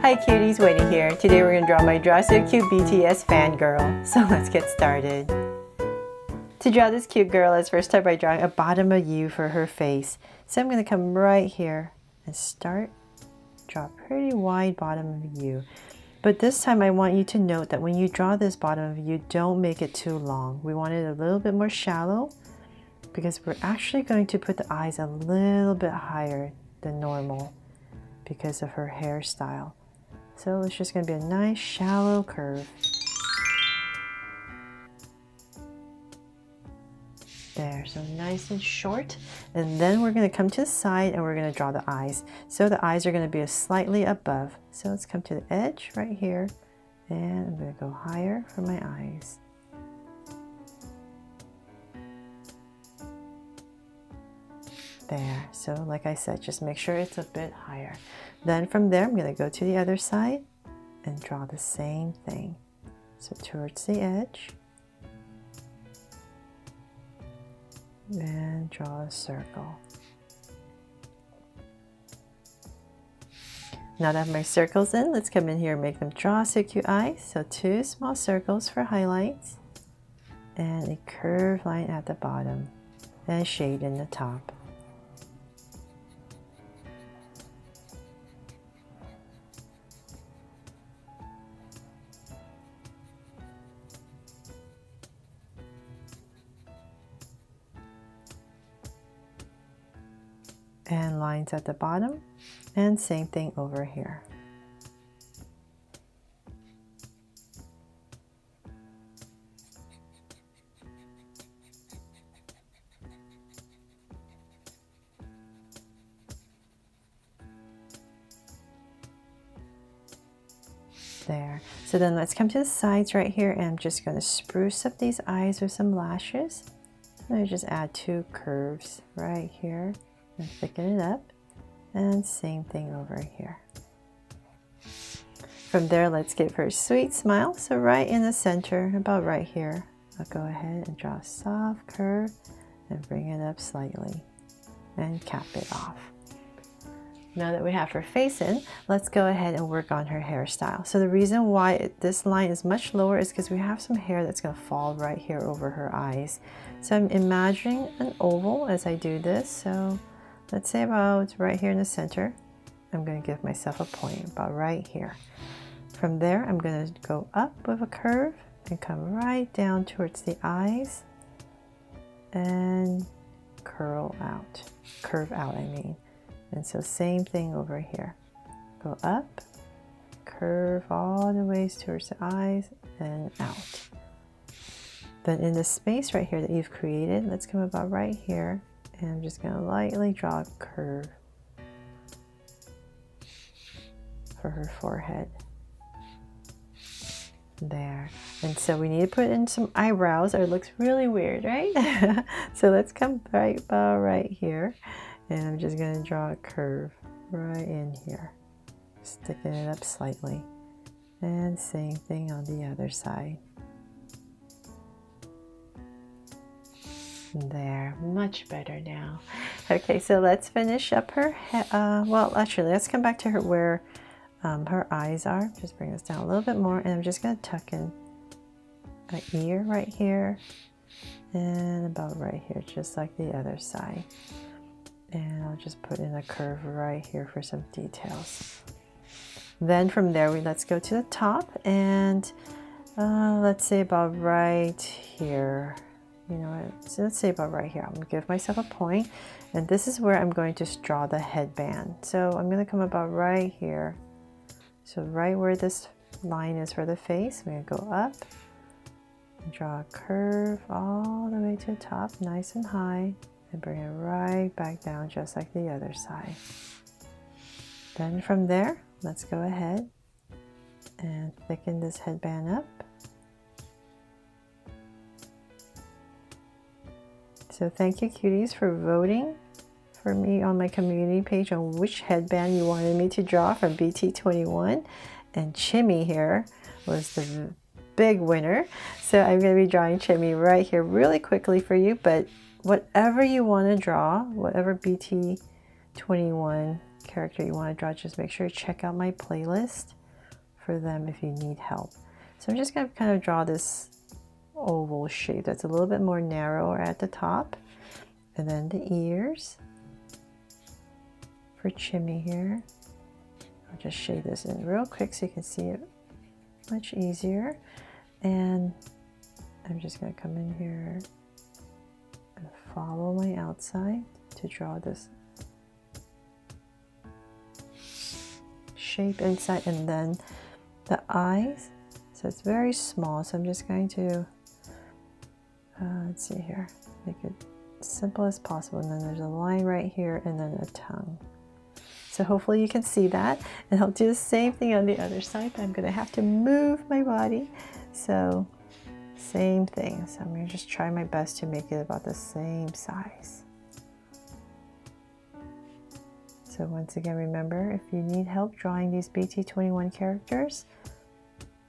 Hi cuties, Wendy here. Today we're going to draw my Draw So Cute BTS fangirl. So let's get started. To draw this cute girl, let's first start by drawing a bottom of U for her face. So I'm going to come right here and draw a pretty wide bottom of U. But this time I want you to note that when you draw this bottom of U, don't make it too long. We want it a little bit more shallow because we're actually going to put the eyes a little bit higher than normal because of her hairstyle. So it's just going to be a nice shallow curve. There, so nice and short. And then we're going to come to the side and we're going to draw the eyes. So the eyes are going to be slightly above. So let's come to the edge right here. And I'm going to go higher for my eyes. There, so like I said, just make sure it's a bit higher. Then from there, I'm going to go to the other side and draw the same thing. So towards the edge. And draw a circle. Now that I have my circles in, let's come in here and make them Draw So Cute eyes. So 2 small circles for highlights. And a curved line at the bottom. And a shade in the top. And lines at the bottom, and same thing over here. There. So then let's come to the sides right here, and I'm just going to spruce up these eyes with some lashes. Let me just add 2 curves right here. And thicken it up, and same thing over here. From there, let's give her a sweet smile. So right in the center, about right here, I'll go ahead and draw a soft curve and bring it up slightly and cap it off. Now that we have her face in, let's go ahead and work on her hairstyle. So the reason why this line is much lower is because we have some hair that's going to fall right here over her eyes. So I'm imagining an oval as I do this. So let's say about right here in the center. I'm going to give myself a point about right here. From there, I'm going to go up with a curve and come right down towards the eyes and curve out, I mean. And so same thing over here. Go up, curve all the ways towards the eyes and out. Then in the space right here that you've created, let's come about right here. And I'm just going to lightly draw a curve for her forehead. There. And so we need to put in some eyebrows or it looks really weird, right? So let's come right about right here. And I'm just going to draw a curve right in here. Sticking it up slightly. And same thing on the other side. There, much better now. Okay, so let's finish up her well, actually, let's come back to her where her eyes are. Just bring this down a little bit more, and I'm just going to tuck in an ear right here and about right here, just like the other side. And I'll just put in a curve right here for some details. Then from there, let's go to the top, and let's say about right here. You know what, so let's say about right here. I'm going to give myself a point, and this is where I'm going to draw the headband. So I'm going to come about right here. So right where this line is for the face, I'm going to go up, and draw a curve all the way to the top, nice and high, and bring it right back down just like the other side. Then from there, let's go ahead and thicken this headband up. So thank you cuties for voting for me on my community page on which headband you wanted me to draw from BT21. And Chimmy here was the big winner. So I'm going to be drawing Chimmy right here really quickly for you. But whatever you want to draw, whatever BT21 character you want to draw, just make sure you check out my playlist for them if you need help. So I'm just going to kind of draw this oval shape that's a little bit more narrower at the top, and then the ears for Chimmy here. I'll just shade this in real quick so you can see it much easier. And I'm just going to come in here and follow my outside to draw this shape inside, and then the eyes. So it's very small, so I'm just going to let's see here, make it as simple as possible, and then there's a line right here and then a tongue. So hopefully you can see that, and I'll do the same thing on the other side, but I'm going to have to move my body, so same thing. So I'm going to just try my best to make it about the same size. So once again, remember, if you need help drawing these BT21 characters,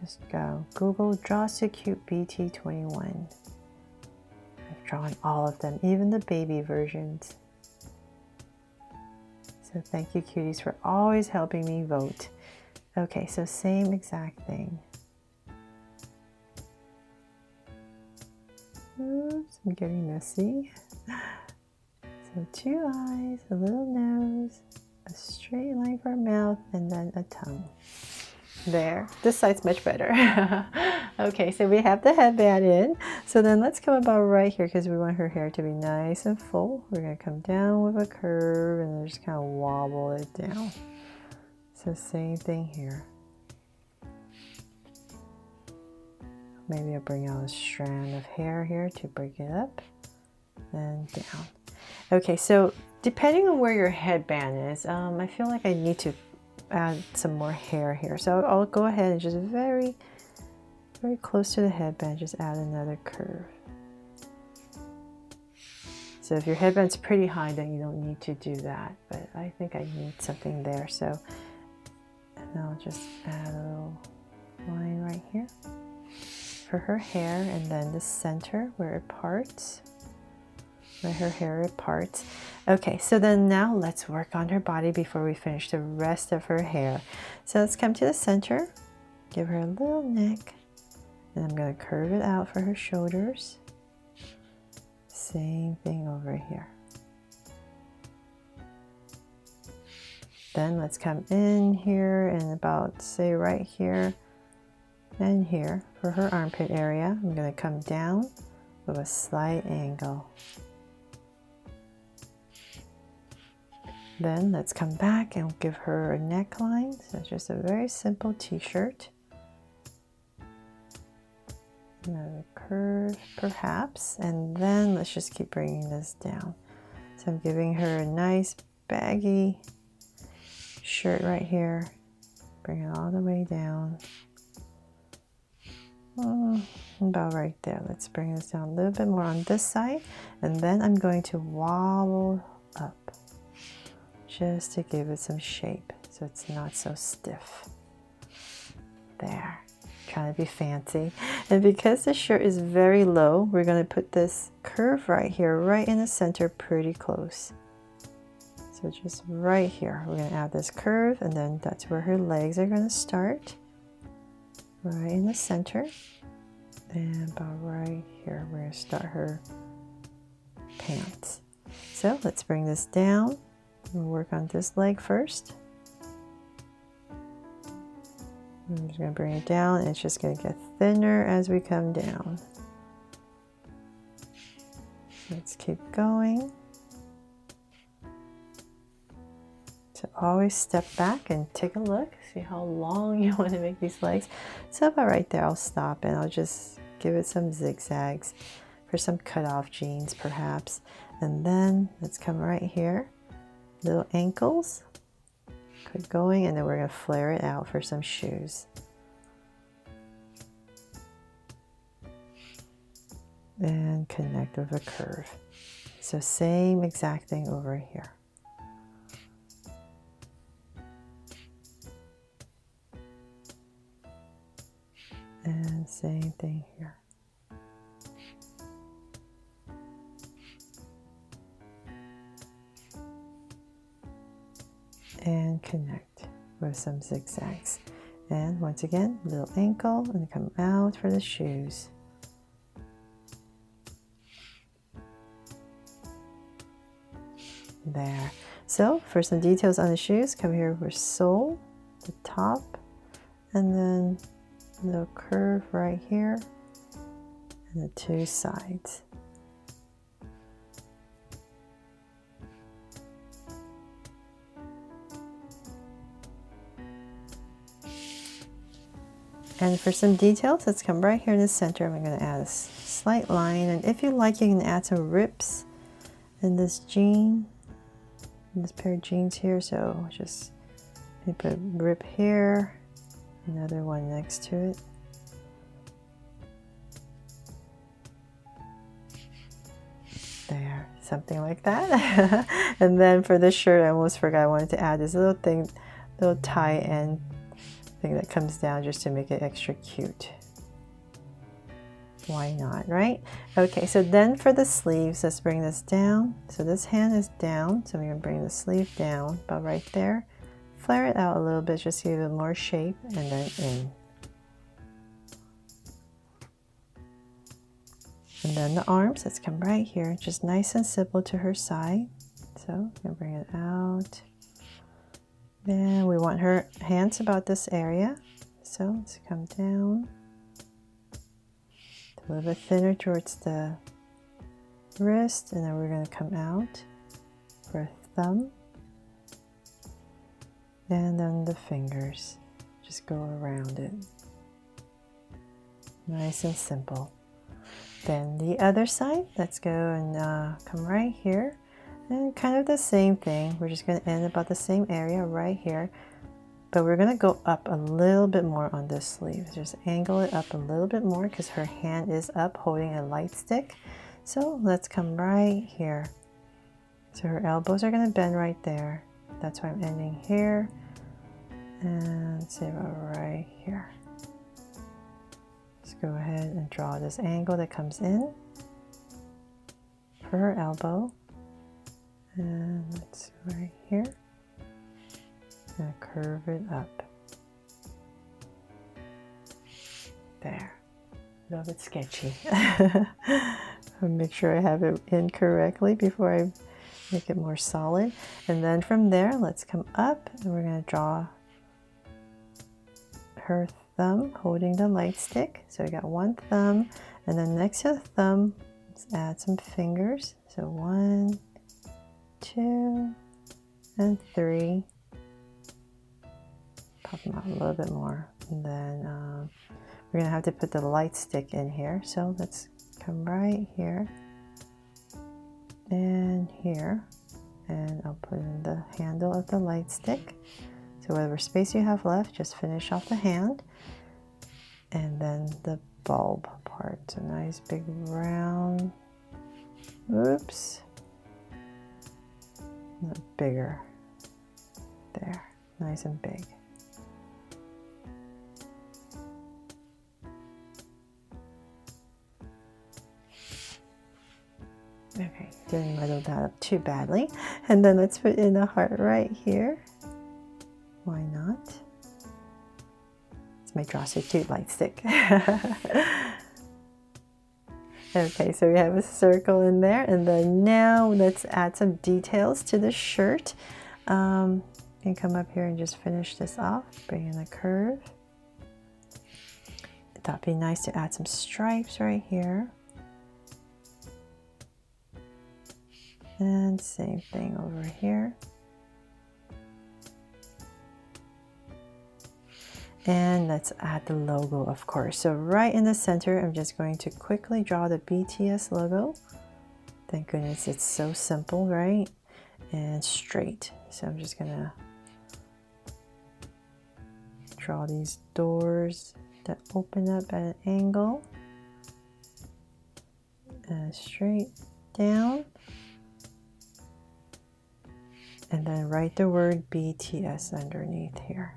just go Google Draw So Cute BT21. I've drawn all of them, even the baby versions. So thank you, cuties, for always helping me vote. Okay, so same exact thing. Oops, I'm getting messy. So 2 eyes, a little nose, a straight line for a mouth, and then a tongue. There, this side's much better. Okay, so we have the headband in. So then let's come about right here, because we want her hair to be nice and full. We're going to come down with a curve and then just kind of wobble it down. So same thing here. Maybe I'll bring out a strand of hair here to break it up and down. Okay, so depending on where your headband is, I feel like I need to add some more hair here. So I'll go ahead and just very close to the headband, just add another curve. So if your headband's pretty high, then you don't need to do that, but I think I need something there. So, and I'll just add a little line right here for her hair, and then the center where it parts, where her hair parts. Okay, so then now let's work on her body before we finish the rest of her hair. So let's come to the center, give her a little neck, and I'm going to curve it out for her shoulders. Same thing over here. Then let's come in here and about, say, right here and here for her armpit area. I'm going to come down with a slight angle. Then let's come back and give her a neckline. So it's just a very simple t-shirt. Another curve perhaps, and then let's just keep bringing this down. So I'm giving her a nice baggy shirt right here. Bring it all the way down. About right there. Let's bring this down a little bit more on this side, and then I'm going to wobble up just to give it some shape so it's not so stiff. There, trying to be fancy. And because the shirt is very low, we're going to put this curve right here, right in the center, pretty close. So just right here, we're going to add this curve, and then that's where her legs are going to start. Right in the center. And about right here, we're going to start her pants. So let's bring this down. We'll work on this leg first. I'm just going to bring it down, and it's just going to get thinner as we come down. Let's keep going. So always step back and take a look, see how long you want to make these legs. So about right there, I'll stop and I'll just give it some zigzags for some cutoff jeans perhaps. And then let's come right here, little ankles. Keep going, and then we're going to flare it out for some shoes. And connect with a curve. So same exact thing over here. And same thing here. with some zigzags. And once again, little ankle and come out for the shoes. There. So for some details on the shoes, come here for sole, the top, and then a little curve right here, and the two sides. And for some details, let's come right here in the center. I'm going to add a slight line, and if you like, you can add some rips in this jean, in this pair of jeans here. So just put a rip here, another one next to it. There, something like that. And then for this shirt, I almost forgot, I wanted to add this little thing, little tie end thing that comes down just to make it extra cute. Why not, right? Okay, so then for the sleeves, let's bring this down. So this hand is down, so we're going to bring the sleeve down about right there. Flare it out a little bit just to give it more shape, and then in. And then the arms, let's come right here, just nice and simple to her side. So I'm going to bring it out. Then we want her hands about this area. So let's come down. A little bit thinner towards the wrist, and then we're going to come out for a thumb. And then the fingers. Just go around it. Nice and simple. Then the other side, let's go and come right here. And kind of the same thing. We're just going to end about the same area right here. But we're going to go up a little bit more on this sleeve. Just angle it up a little bit more because her hand is up holding a light stick. So let's come right here. So her elbows are going to bend right there. That's why I'm ending here. And say about right here. Let's go ahead and draw this angle that comes in for her elbow. And let's go right here. And curve it up. There. A little bit sketchy. I'll make sure I have it in correctly before I make it more solid. And then from there, let's come up and we're going to draw her thumb holding the light stick. So we got one thumb, and then next to the thumb, let's add some fingers. So 1, 2, and 3. Pop them out a little bit more. And then we're going to have to put the light stick in here. So let's come right here and here. And I'll put in the handle of the light stick. So whatever space you have left, just finish off the hand. And then the bulb part. So nice big round. Oops. A little bigger. There. Nice and big. Okay, didn't muddle that up too badly. And then let's put in the heart right here. Why not? It's my Draw So Cute light stick. Okay, so we have a circle in there, and then now let's add some details to the shirt. You can come up here and just finish this off. Bring in a curve. I thought it'd be nice to add some stripes right here. And same thing over here. And let's add the logo, of course. So right in the center, I'm just going to quickly draw the BTS logo. Thank goodness it's so simple, right? And straight. So I'm just gonna draw these doors that open up at an angle. And straight down. And then write the word BTS underneath here.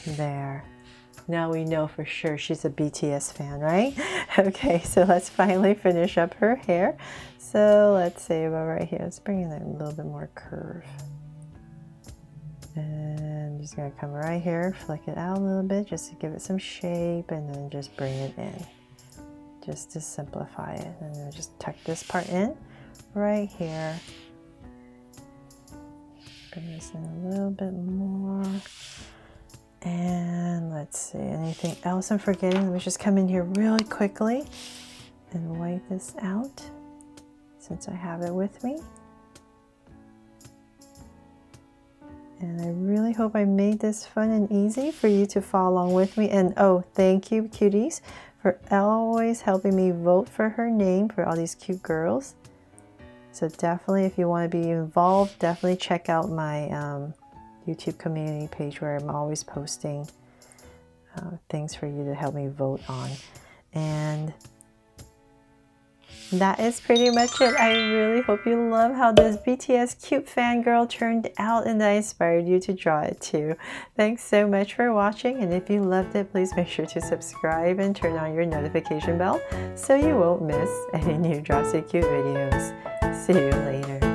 There. Now we know for sure she's a BTS fan, right? Okay, so let's finally finish up her hair. So let's see about right here. Let's bring in a little bit more curve. And I'm just going to come right here, flick it out a little bit just to give it some shape, and then just bring it in just to simplify it. And then just tuck this part in right here. Bring this in a little bit more. And let's see, anything else I'm forgetting? Let me just come in here really quickly and wipe this out since I have it with me. And I really hope I made this fun and easy for you to follow along with me. And oh, thank you, cuties, for always helping me vote for her name for all these cute girls. So definitely, if you want to be involved, definitely check out my YouTube community page where I'm always posting things for you to help me vote on. And that is pretty much it. I really hope you love how this BTS cute fangirl turned out and I inspired you to draw it too. Thanks so much for watching, and if you loved it, please make sure to subscribe and turn on your notification bell so you won't miss any new Draw So Cute videos. See you later.